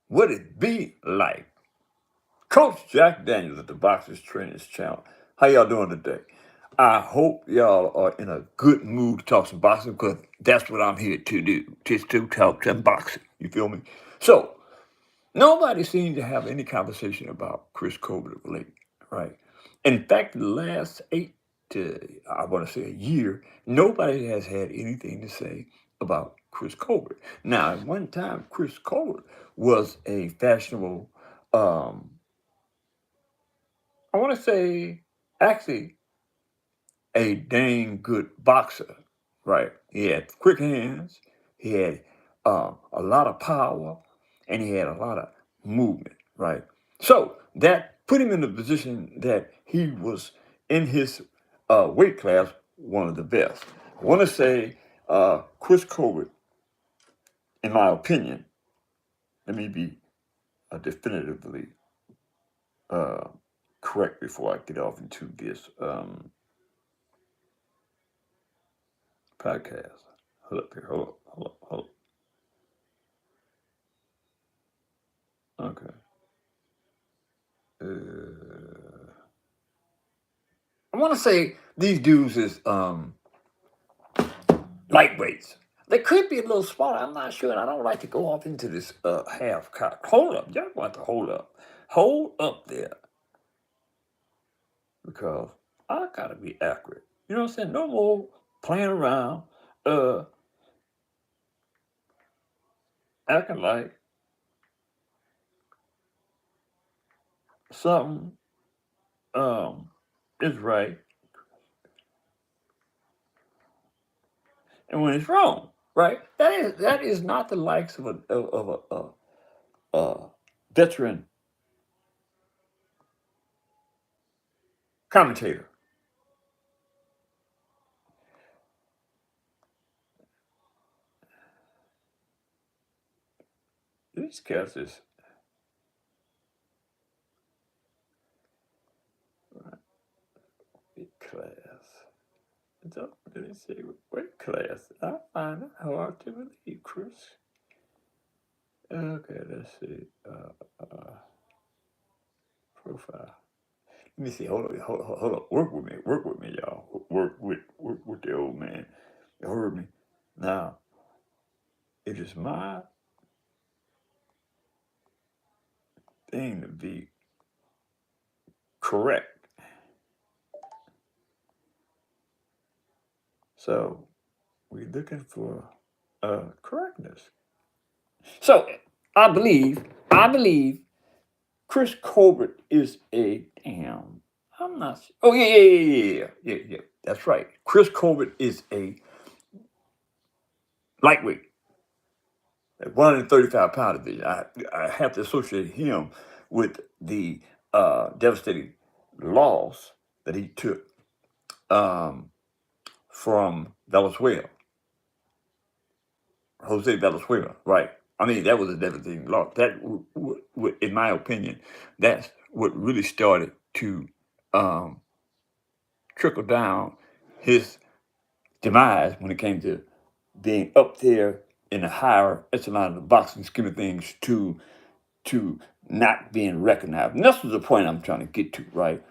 would it be like? Coach Jack Daniels at the Boxers Trainers Channel. How y'all doing today? I hope y'all are in a good mood to talk some boxing because that's what I'm here to do, just to talk some boxing. You feel me? So, nobody seems to have any conversation about Chris Colbert of late, right? In fact, the last I want to say a year, nobody has had anything to say about Chris Colbert. Now, at one time, Chris Colbert was a fashionable, um, I want to say, actually, a dang good boxer, right? He had quick hands, he had a lot of power, and he had a lot of movement, right? So that put him in the position that he was in his weight class, one of the best. I want to say Chris Colbert, in my opinion, let me be definitively uh, correct before I get off into this podcast. Hold up here. Hold up. Okay. I want to say these dudes is lightweights. They could be a little smaller. I'm not sure. And I don't like to go off into this half cock. Hold up. Y'all want to hold up. Hold up there. Because I got to be accurate. You know what I'm saying? No more playing around, uh, acting like something is right and when it's wrong, right? That is not the likes of a veteran commentator. These cats is weight class. Don't really say weight class. I find it hard to believe, Chris. Okay, let's see. Profile. Let me see. Hold on. Work with me. Work with me, y'all. Work with the old man. You heard me. Now, it is my thing to be correct. So we're looking for correctness. So I believe Chris Colbert is a damn. I'm not. Oh yeah. That's right. Chris Colbert is a lightweight, at 135 pound division. I have to associate him with the devastating loss that he took um, from Venezuela, Jose Venezuela. Right. I mean, that was a devastating loss. That, in my opinion, that's what really started to um, trickle down his demise when it came to being up there in the higher echelon of the boxing scheme of things to not being recognized. And this was the point I'm trying to get to, right?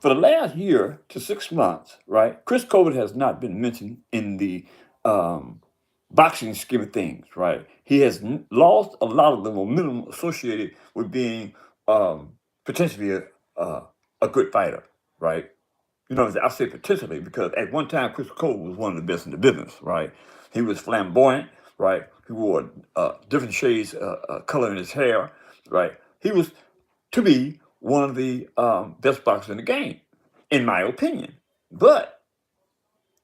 For the last year to 6 months, right, Chris Colbert has not been mentioned in the um, boxing scheme of things, right? He has lost a lot of the momentum associated with being potentially a good fighter, right? You know, I say potentially because at one time Chris Cole was one of the best in the business, right? He was flamboyant, right? He wore different shades color in his hair, right? He was, to me, one of the best boxers in the game, in my opinion. But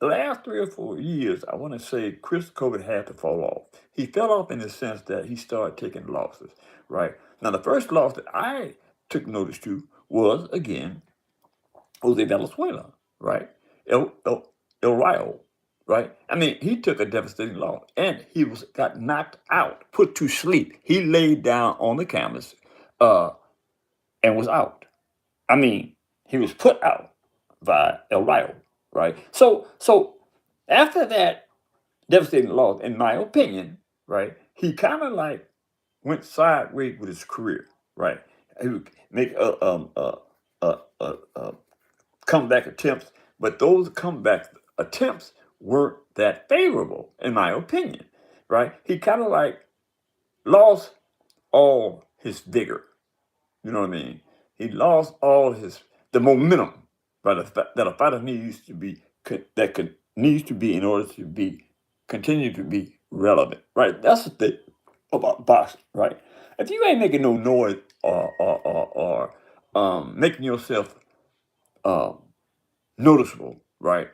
the last 3 or 4 years, I want to say Chris Colbert had to fall off. He fell off in the sense that he started taking losses, right? Now, the first loss that I took notice to was, again, Jose Venezuela, right? El Rio, right? I mean, he took a devastating loss and he got knocked out, put to sleep. He laid down on the canvas uh, and was out. I mean, he was put out by El Rio, right? So after that devastating loss, in my opinion, right, he kind of like went sideways with his career, right? He would make comeback attempts, but those comeback attempts weren't that favorable, in my opinion, right? He kind of like lost all his vigor. You know what I mean? He lost all the momentum, right? That a fighter needs to be needs to be in order to be continue to be relevant, right? That's the thing about boxing, right? If you ain't making no noise or making yourself um, noticeable, right?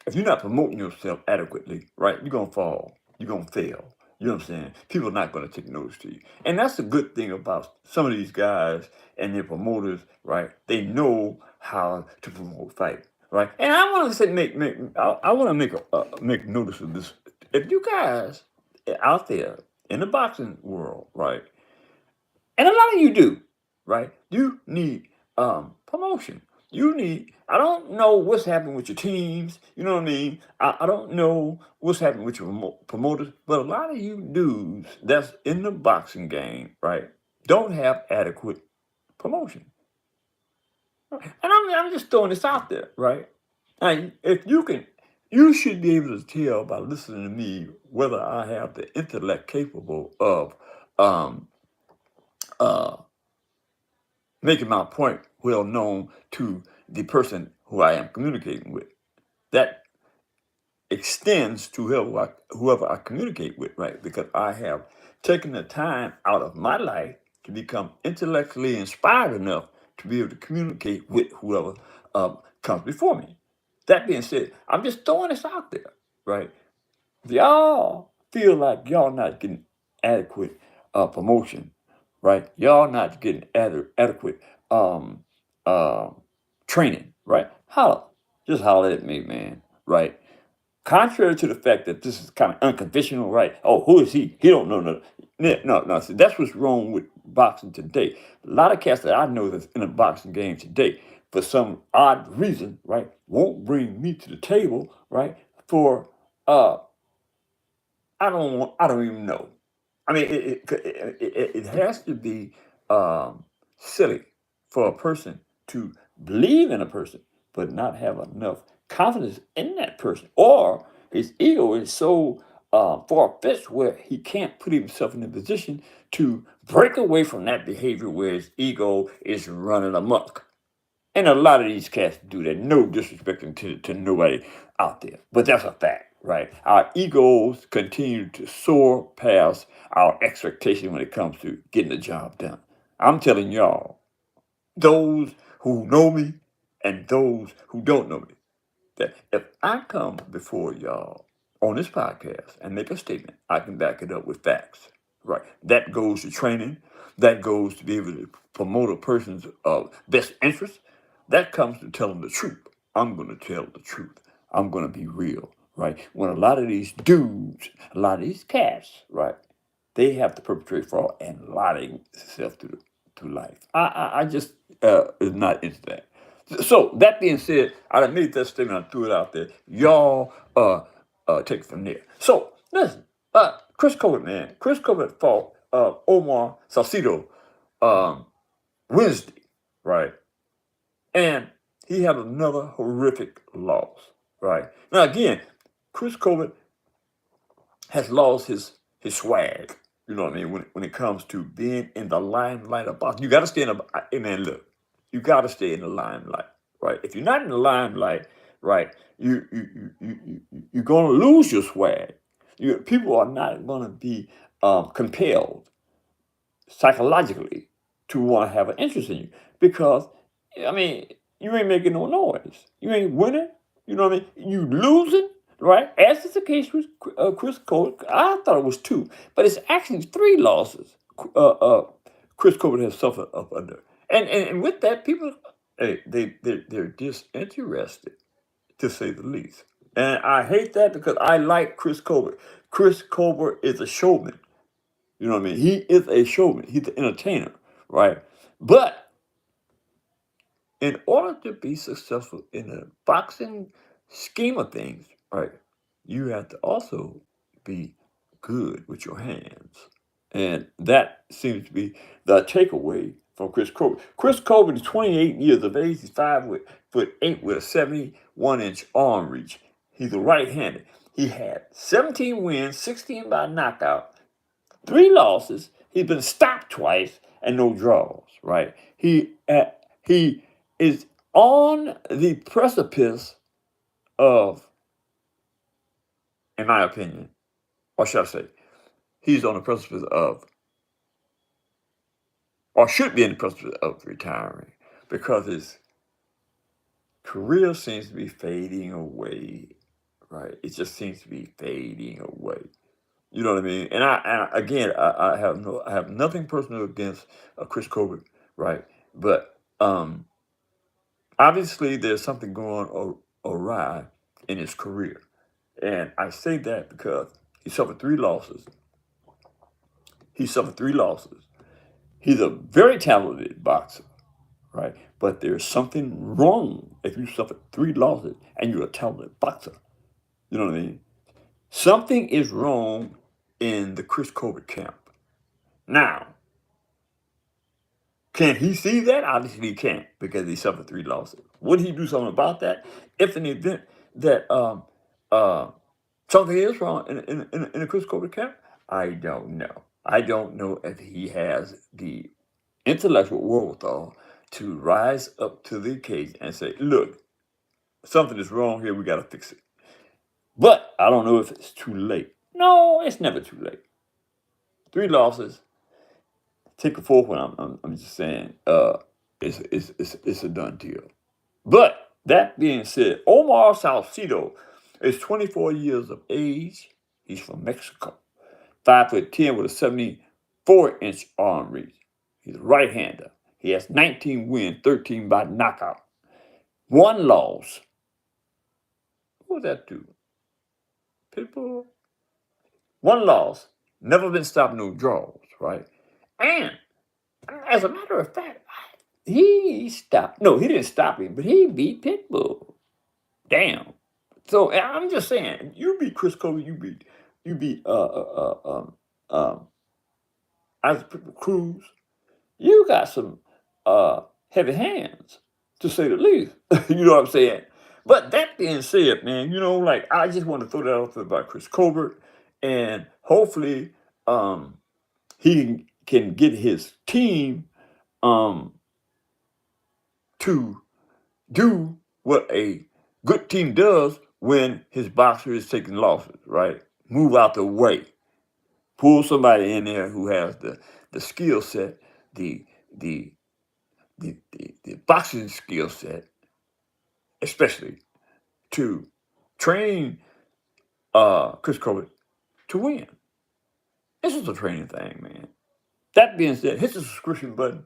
If you're not promoting yourself adequately, right, you're gonna fall. You're gonna fail. You know what I'm saying? People are not gonna take notice to you. And that's the good thing about some of these guys and their promoters, right? They know how to promote fight, right? And I want to say, I want to make notice of this. If you guys out there in the boxing world, right, and a lot of you do, right? You need promotion. You need, I don't know what's happening with your teams, you know what I mean? I don't know what's happening with your promoters, but a lot of you dudes that's in the boxing game, right, don't have adequate promotion. And I'm just throwing this out there, right? Now, if you can, you should be able to tell by listening to me whether I have the intellect capable of um, uh, making my point well known to the person who I am communicating with. That extends to whoever I communicate with, right? Because I have taken the time out of my life to become intellectually inspired enough to be able to communicate with whoever comes before me. That being said, I'm just throwing this out there, right? If y'all feel like y'all not getting adequate promotion, right? Y'all not getting adequate um, uh, training, right? Holla, just holler at me, man, right? Contrary to the fact that this is kind of unconventional, right? Oh, who is he? He don't know nothing. No. See, that's what's wrong with boxing today. A lot of cats that I know that's in the boxing game today, for some odd reason, right, won't bring me to the table, right, for uh I don't even know. I mean, it has to be silly for a person to believe in a person, but not have enough confidence in that person, or his ego is so far fetched where he can't put himself in a position to break away from that behavior where his ego is running amok. And a lot of these cats do that. No disrespect to nobody out there. But that's a fact, right? Our egos continue to soar past our expectation when it comes to getting the job done. I'm telling y'all, those who know me and those who don't know me, that if I come before y'all on this podcast and make a statement, I can back it up with facts. Right. That goes to training. That goes to be able to promote a person's best interest. That comes to telling the truth. I'm going to tell the truth. I'm going to be real. Right. When a lot of these dudes, a lot of these cats, right, they have to perpetrate fraud and lie themselves through life. I just is not into that. So that being said, I made that statement. I threw it out there. Y'all take it from there. So listen, Chris Colbert, man. Chris Colbert fought Omar Salcido um, Wednesday, right? And he had another horrific loss, right? Now again, Chris Colbert has lost his swag. You know what I mean? When it comes to being in the limelight of boxing, you got to stay in the. Hey man, look, you got to stay in the limelight, right? If you're not in the limelight, right, you're gonna lose your swag. People are not gonna be compelled psychologically to want to have an interest in you because I mean you ain't making no noise. You ain't winning. You know what I mean? You losing, right? As is the case with Chris Colbert. I thought it was two, but it's actually three losses. Chris Colbert has suffered up under, and with that, people they're disinterested to say the least. And I hate that because I like Chris Colbert. Chris Colbert is a showman. You know what I mean? He is a showman. He's an entertainer, right? But in order to be successful in the boxing scheme of things, right, you have to also be good with your hands. And that seems to be the takeaway from Chris Colbert. Chris Colbert is 28 years of age. He's 5'8" with a 71-inch arm reach. He's a right-handed. He had 17 wins, 16 by knockout, 3 losses. He's been stopped twice and no draws. Right? He is on the precipice of, in my opinion, or should I say, he's on the precipice of, or should be in the process of retiring, because his career seems to be fading away. Right? It just seems to be fading away. You know what I mean? And I have nothing personal against Chris Colbert, right? But obviously there's something going awry in his career, and I say that because he suffered 3 losses. He's a very talented boxer, right? But there's something wrong if you suffer 3 losses and you're a talented boxer. You know what I mean? Something is wrong in the Chris Colbert camp. Now, can he see that? Obviously he can't, because he suffered 3 losses. Would he do something about that? If in the event that something is wrong in the Chris Colbert camp, I don't know. I don't know if he has the intellectual wherewithal to rise up to the occasion and say, look, something is wrong here, we got to fix it. But I don't know if it's too late. No, it's never too late. 3 losses, take a 4th one. I'm just saying, it's a done deal. But that being said, Omar Salcido is 24 years of age. He's from Mexico. 5'10" with a 74-inch arm reach. He's a right-hander. He has 19 wins, 13 by knockout. 1 loss. What was that do? Pitbull? 1 loss. Never been stopped, no draws, right? And as a matter of fact, he stopped. No, he didn't stop him, but he beat Pitbull. Damn. So I'm just saying, you beat Chris Colbert, you beat Isaac Cruz. You got some heavy hands, to say the least. You know what I'm saying? But that being said, man, like, I just want to throw that out there about Chris Colbert, and hopefully he can get his team to do what a good team does when his boxer is taking losses, right? Move out the way. Pull somebody in there who has the skill set, the boxing skill set, especially to train Chris Colbert to win. This is a training thing, man. That being said, hit the subscription button,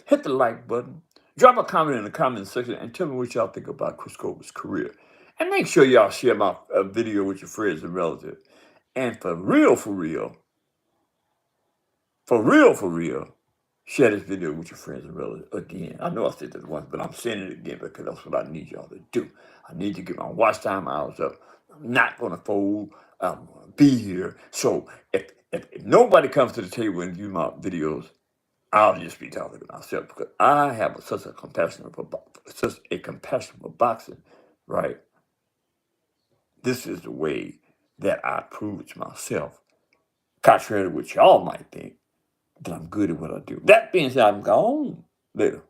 hit the like button, drop a comment in the comment section, and tell me what y'all think about Chris Colbert's career. And make sure y'all share my video with your friends and relatives. And for real, share this video with your friends and relatives again. I know I said this once, but I'm saying it again because that's what I need y'all to do. I need to get my watch time hours up. I'm not going to fold. I'm going to be here. So if nobody comes to the table and view my videos, I'll just be talking to myself, because I have such a compassion for boxing, right? This is the way that I prove it to myself, contrary to what y'all might think, that I'm good at what I do. That being said, I'm gone later.